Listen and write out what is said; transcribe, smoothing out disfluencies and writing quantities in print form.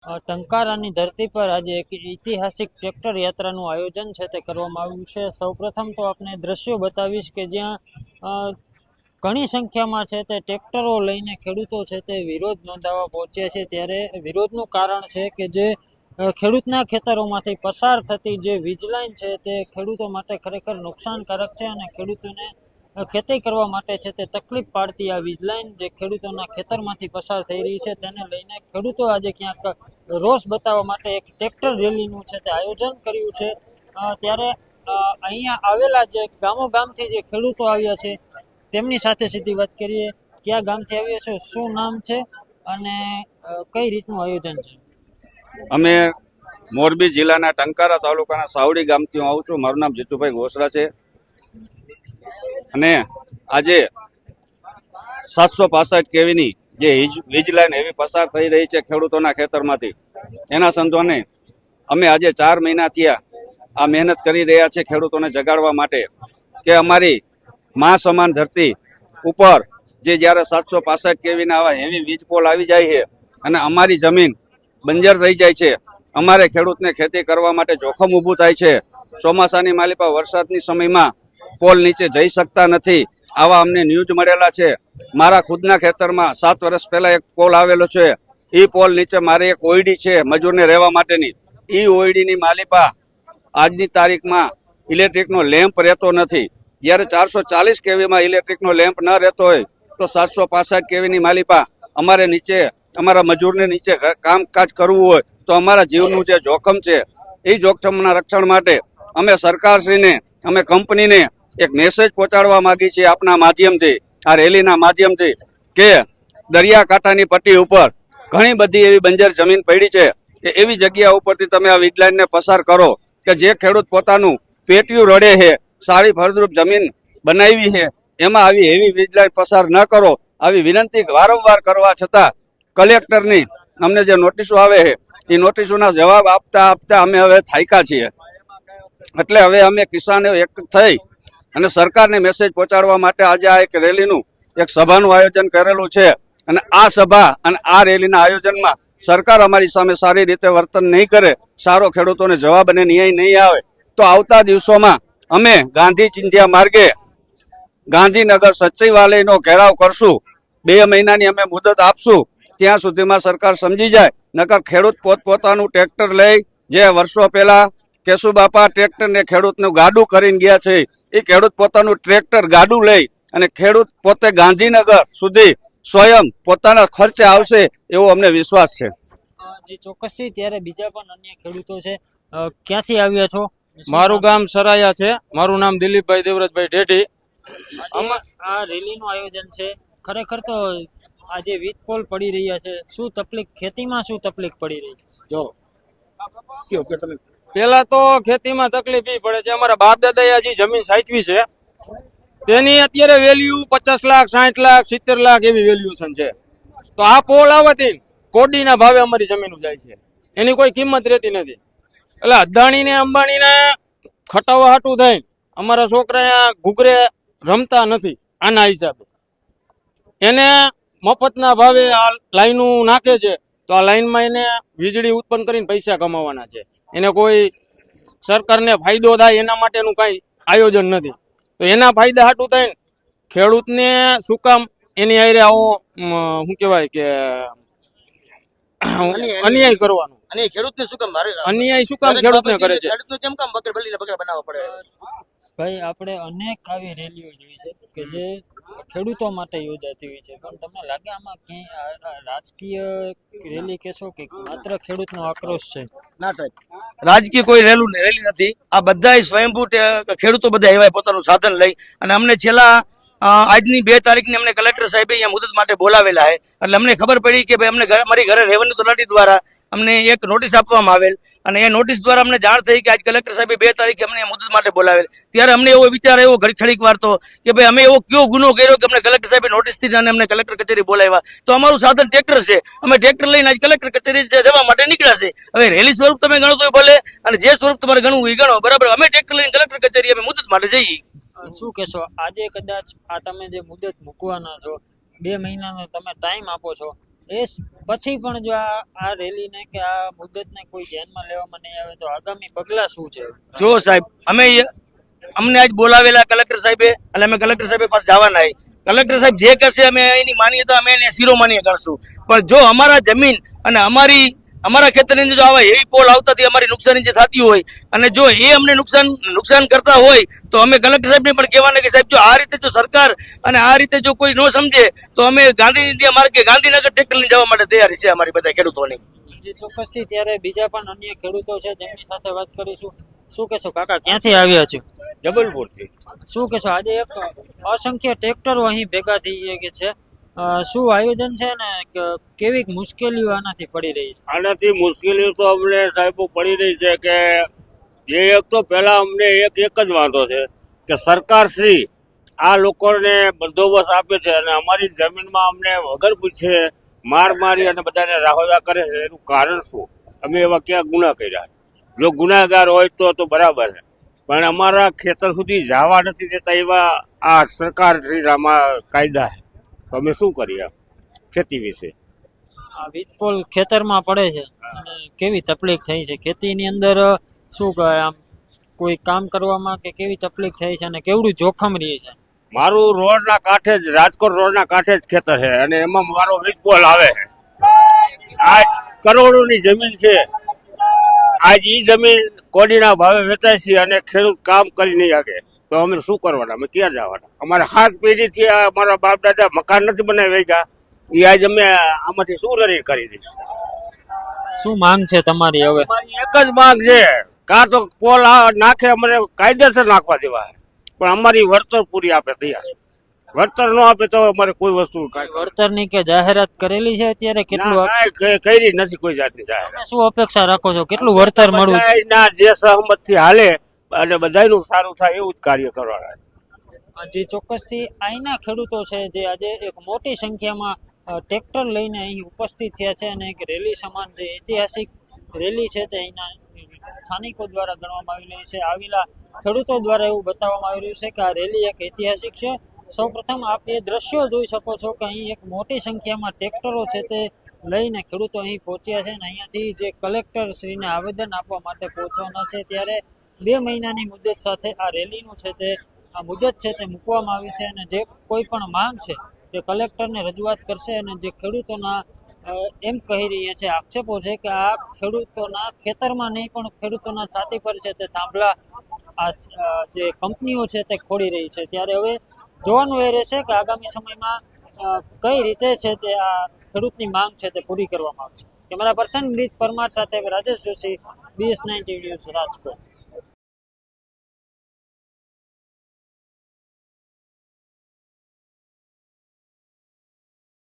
ટંકારાની ધરતી પર આજે એક ઐતિહાસિક ટ્રેક્ટર યાત્રાનું આયોજન છે તે કરવામાં આવ્યું છે। સૌપ્રથમ તો આપને દ્રશ્યો બતાવીશ કે જ્યાં ઘણી સંખ્યામાં છે તે ટ્રેક્ટરો લઈને ખેડૂતો છે તે વિરોધ નોંધાવવા પહોંચ્યા છે। ત્યારે વિરોધનું કારણ છે કે જે ખેડૂતના ખેતરોમાંથી પસાર થતી જે વીજ લાઈન છે તે ખેડૂતો માટે ખરેખર નુકસાનકારક છે અને ખેડૂતોને ખેતી કરવા માટે છે તે તકલીફ પાડતી આ વીજ લાઈન જે ખેડૂતોના ખેતરમાંથી પસાર થઈ રહી છે તેને લઈને ખેડૂતો આજે ક્યાંક રોષ બતાવવા માટે એક ટ્રેક્ટર રેલીનું છે તે આયોજન કર્યું છે। ત્યારે અહીંયા આવેલા જે ગામોગામથી જે ખેડૂતો આવ્યા છે તેમની સાથે સીધી વાત કરીએ। કયા ગામથી આવ્યા છો, શું નામ છે અને કઈ રીતનું આયોજન છે? અમે મોરબી જિલ્લાના ટંકારા તાલુકાના સાવડી ગામથી આવું છું। મારું નામ જીતુભાઈ ઘોસરા છે અને આજે 765 કેવીની જે વીજ લાઈન એવી પસાર થઈ રહી છે ખેડૂતોના ખેતરમાંથી, એના સંતોને અમે આજે 4 મહિના થયા આ મહેનત કરી રહ્યા છે ખેડૂતોને જગાડવા માટે કે અમારી મા સમાન ધરતી ઉપર જે જ્યારે 765 કેવીના આવા હેવી વીજ પોલ આવી જાય છે અને અમારી જમીન બંજર થઈ જાય છે, અમારે ખેડૂતને ખેતી કરવા માટે જોખમ ઊભું થાય છે। ચોમાસાની માલિપા વરસાદની સમયમાં પોલ નીચે જઈ શકતા નથી, આવા અમને ન્યૂઝ મળેલા છે। મારા ખુદના ખેતરમાં 7 વર્ષ પહેલા એક પોલ આવેલો છે, એ પોલ નીચે મારે એક ઓયડી છે મજૂરને રહેવા માટેની, એ ઓયડીની માલિપા આજની તારીખમાં ઇલેક્ટ્રિકનો લેમ્પ રહેતો નથી। જ્યારે 440 કેવીમાં ઇલેક્ટ્રિકનો લેમ્પ ન રહેતો હોય તો 765 કેવીની માલિપા અમારે નીચે અમારા મજૂરને નીચે કામકાજ કરવું હોય તો અમારા જીવનું જે જોખમ છે એ જોખમના રક્ષણ માટે અમે સરકારશ્રીને અમે કંપનીને એક મેસેજ પહોંચાડવા માંગીએ છીએ આપના માધ્યમથી, આ રેલીના માધ્યમથી, કે દરિયાકાંઠાની પટ્ટી ઉપર ઘણી બધી એવી બંજર જમીન પડી છે કે એવી જગ્યા ઉપરથી તમે આ વીજ લાઈનને પસાર કરો કે જે ખેડૂત પોતાનું પેટિયું રડે છે, સારી ફળદ્રુપ જમીન બનાવી છે, એમાં આવી હેવી વીજ લાઈન પસાર ન કરો। આવી વિનંતી વારંવાર કરવા છતાં કલેક્ટરની અમને જે નોટિસો આવે છે એ નોટિસોના જવાબ આપતા આપતા અમે હવે થાક્યા છીએ। એટલે હવે અમે કિસાનો એક થઈ અને સરકારને મેસેજ પહોંચાડવા માટે આજે આ એક રેલીનું એક સભાનું આયોજન કરેલું છે અને આ સભા અને આ રેલીના આયોજનમાં સરકાર અમારી સામે સારી રીતે વર્તન નહીં કરે, સારો ખેડૂતોને જવાબ અને ન્યાય નહીં આવે તો આવતા દિવસોમાં અમે ગાંધી ચિંધ્યા માર્ગે ગાંધીનગર સચિવાલયનો ઘેરાવ કરશું। 2 મહિનાની અમે મુદત આપશું, ત્યાં સુધીમાં સરકાર સમજી જાય, નકર ખેડૂત પોતપોતાનું ટ્રેક્ટર લઈ જે વર્ષો પહેલા કેશુબાપા ટ્રેક્ટરને ખેડૂતનું ગાડું કરીને ગયા છે એ ખેડૂત પોતાનું ટ્રેક્ટર ગાડું લઈ અને ખેડૂત પોતે ગાંધીનગર સુધી સ્વયં પોતાના ખર્ચે આવશે એવો અમને વિશ્વાસ છે। જી ચોક્કસથી। ત્યારે બીજા પણ અન્ય ખેડૂતો છે, ક્યાંથી આવ્યા છો? મારું ગામ સરાયા છે, મારું નામ દિલીપભાઈ દેવરાજભાઈ ઢેઢી। આ રેલીનું આયોજન છે, ખરેખર તો આજે વીજ પોલ પડી રહ્યા છે, શું તકલીફ ખેતીમાં શું તકલીફ પડી રહી? જો પેલા તો ખેતીમાં તકલીફ એ પડે છે, અમારા બાપ દાદાએ જે જમીન સાચવી છે તેની અત્યારે વેલ્યુ 50 લાખ 60 લાખ 70 લાખ એવી વેલ્યુએશન છે। તો આ પોલ આવવાથી કોડીના ભાવે અમારી જમીન જાય છે, એની કોઈ કિંમત રહેતી નથી। એટલે અદાણીને અંબાણીને ખટાવવા હાટું થઈ અમારા છોકરા ઘૂઘરે રમતા નથી। આના હિસાબે એને મફતના ભાવે આ લાઈનો નાખે છે, તો આ લાઈનમાં એને વીજળી ઉત્પન્ન કરીને પૈસા કમાવાના છે, એને કોઈ સરકારને ફાયદો થાય એના માટેનું કાંઈ આયોજન નથી। તો એના ફાયદા હાટું થઈને ખેડૂતને શું કામ એની હારે આવો શું કહેવાય કે અન્યાય કરવાનો? અને ખેડૂતને શું કામ અન્યાય શું કામ ખેડૂતને કરે છે? ખેડૂતને કેમ કામ બકર બનાવવા પડે? ભાઈ આપણે અનેક આવી રેલીઓ જોઈ છે કે જે ખેડૂતો માટે યોજાતી હોય છે, પણ તમને લાગે આમાં ક્યાંય રાજકીય રેલી કહેશો કે માત્ર ખેડૂતનો આક્રોશ છે? ના સાહેબ, રાજકીય કોઈ રેલી નથી, આ બધા સ્વયંભૂ ખેડૂતો બધા આવ્યા પોતાનું સાધન લઈ અને અમને છેલ્લા આજની 2 તારીખની અમને કલેક્ટર સાહેબે અહીંયા મુદત માટે બોલાવેલા છે। એટલે અમને ખબર પડી કે ભાઈ અમને અમારી ઘરે રેવન્યુ તલાટી દ્વારા અમને એક નોટિસ આપવામાં આવેલ અને એ નોટિસ દ્વારા અમને જાણ થઈ કે આજ કલેક્ટર સાહેબે 2 તારીખે અમને મુદત માટે બોલાવેલ। ત્યારે અમને એવો વિચાર આવ્યો ઘડીક વાર તો કે ભાઈ અમે એવો કયો ગુનો કર્યો કે અમને કલેક્ટર સાહેબે નોટિસથી અને અમને કલેક્ટર કચેરી બોલાવ્યા? તો અમારું સાધન ટ્રેક્ટર છે, અમે ટ્રેક્ટર લઈને આજ કલેક્ટર કચેરી જવા માટે નીકળ્યા છે। હવે રેલી સ્વરૂપ તમે ગણો તો ભલે અને જે સ્વરૂપ તમારે ગણવું એ ગણો, બરાબર। અમે ટ્રેક્ટર લઈને કલેક્ટર કચેરી અમે મુદત માટે જઈએ। શું કહેશો, આજે કદાચ આ તમે જે મુદત મૂકવાના છો, 2 મહિનાનો તમે ટાઈમ આપો છો, એ પછી પણ જો આ રેલીને કે આ મુદ્દતને કોઈ ધ્યાનમાં લેવામાં નહીં આવે તો આગામી પગલાં શું છે? જો સાહેબ અમને આજ બોલાવેલા કલેક્ટર સાહેબે એટલે અમે કલેક્ટર સાહેબ પાસે જવાના. કલેક્ટર સાહેબ જે કહેશે અમે એની માન્યતા અમે એને શિરોમાન્ય કરશું. પણ જો અમારા જમીન અને અમારા ખેતરની અંદર જો આવા હેવી પોલ આવતાથી અમારી નુકસાની જે થતી હોય અને જો એ અમને નુકસાન કરતા હોય તો અમે કલેક્ટર સાહેબને પણ કહેવાના કે સાહેબ જો આ રીતે જો સરકાર અને આ રીતે જો કોઈ ન સમજે તો અમે ગાંધીનગર ટ્રેક્ટર લઈને જવા માટે તૈયાર છે અમારી બધા ખેડૂતોની. જે ચોક્કસથી ત્યારે બીજા પણ અન્ય ખેડૂતો છે જેમની સાથે વાત કરીશું. શું કહેશો કાકા, ક્યાંથી આવ્યા છો? જબલપુરથી. શું કહેશો, આજે એક અસંખ્ય ટ્રેક્ટરો અહીં ભેગા થઈ કે છે, શું આયોજન છે ને કેવી મુશ્કેલીઓ આનાથી પડી રહી છે? આનાથી મુશ્કેલીઓ તો અમને સાહેબો પડી રહી છે કે એક તો પહેલા અમને એક જ વાંધો છે કે સરકાર શ્રી આ લોકોને બંદોબસ્ત આપે છે અને અમારી જમીનમાં અમને વગર પૂછે મારી અને બધાને રાહોદા કરે છે. એનું કારણ શું? અમે એવા ક્યાં ગુના કર્યા? જો ગુનાગાર હોય તો બરાબર છે, પણ અમારા ખેતર સુધી જવા નથી દેતા એવા આ સરકાર શ્રી કાયદા છે. તો અમે શું કરીએ ખેતી વિશે? આ વીજપોલ ખેતરમાં પડે છે અને કેવી તકલીફ થઈ છે ખેતીની અંદર? શું કહે, આમ કોઈ કામ કરવામાં કે કેવી તકલીફ થઈ છે અને કેવડું જોખમ રહે છે? મારું રોડના કાંઠે જ રાજકોટ રોડના કાંઠે જ ખેતર છે અને એમાં મારો વીજપોલ આવે છે. આજ કરોડોની જમીન છે. આજ ઈ જમીન કોડીના ભાવે વેચાય છે અને ખેડૂત કામ કરી નહીં શકે તો અમે શું કરવાના? અમે ક્યાં જવાના? અમારે 7 પેઢીથી અમારા બાપ દાદા મકાન નથી બનાવી ગયા. એ આજ અમે આમાંથી શું રરી કરી દઈશું? શું માંગ છે તમારી હવે? અમારી એક જ માંગ છે, કાં તો પોલ નાખે અમને કાયદેસર નાખવા દેવા, પણ અમારી વળતર પૂરી આપે તૈયાર છે. વળતર ન આપે તો અમારે કોઈ વસ્તુ વળતરની કે જાહેરાત કરેલી છે અત્યારે? કેટલું કરી નથી કોઈ જાતની જાહેરાત. તમે શું અપેક્ષા રાખો છો? કેટલું વળતર મળવું? ના જે સહમત થી હાલે અને બધાનું સારું થાય એવું જ કાર્ય કરવાના છે. જે ચોક્કસથી અહીંના ખેડૂતો છે જે આજે એક મોટી સંખ્યામાં ટ્રેક્ટર લઈને અહીં ઉપસ્થિત થયા છે અને એક રેલી સમાન જે ઐતિહાસિક રેલી છે તે અહીંના સ્થાનિકો દ્વારા ગણવામાં આવી રહી છે. આવેલા ખેડૂતો દ્વારા એવું બતાવવામાં આવી રહ્યું છે કે આ રેલી એક ઐતિહાસિક છે. સૌપ્રથમ આપ એ દ્રશ્યો જોઈ શકો છો કે અહીં એક મોટી સંખ્યામાં ટ્રેક્ટરો છે તે લઈને ખેડૂતો અહીં પહોંચ્યા છે અને અહીંયાથી જે કલેક્ટર શ્રીને આવેદન આપવા માટે પહોંચવાના છે. ત્યારે 2 મહિનાની મુદત સાથે આ રેલીનું છે તે આ મુદત છે તે મૂકવામાં આવી છે અને જે કોઈ પણ માંગ છે તે કલેક્ટરને રજૂઆત કરશે. અને જે ખેડૂતોના એમ કહી રહ્યા છે, આક્ષેપો છે કે આ ખેડૂતોના ખેતરમાં નહીં પણ ખેડૂતોના છાતી પર છે તે થાંભલા આ જે કંપનીઓ છે તે ખોડી રહી છે. ત્યારે હવે જોવાનું એ રહેશે કે આગામી સમયમાં કઈ રીતે છે તે આ ખેડૂતની માંગ છે તે પૂરી કરવામાં આવશે. કેમેરા પર્સન બ્રિજ પરમાર સાથે રાજેશ જોશી, BS9 ન્યૂઝ, રાજકોટ.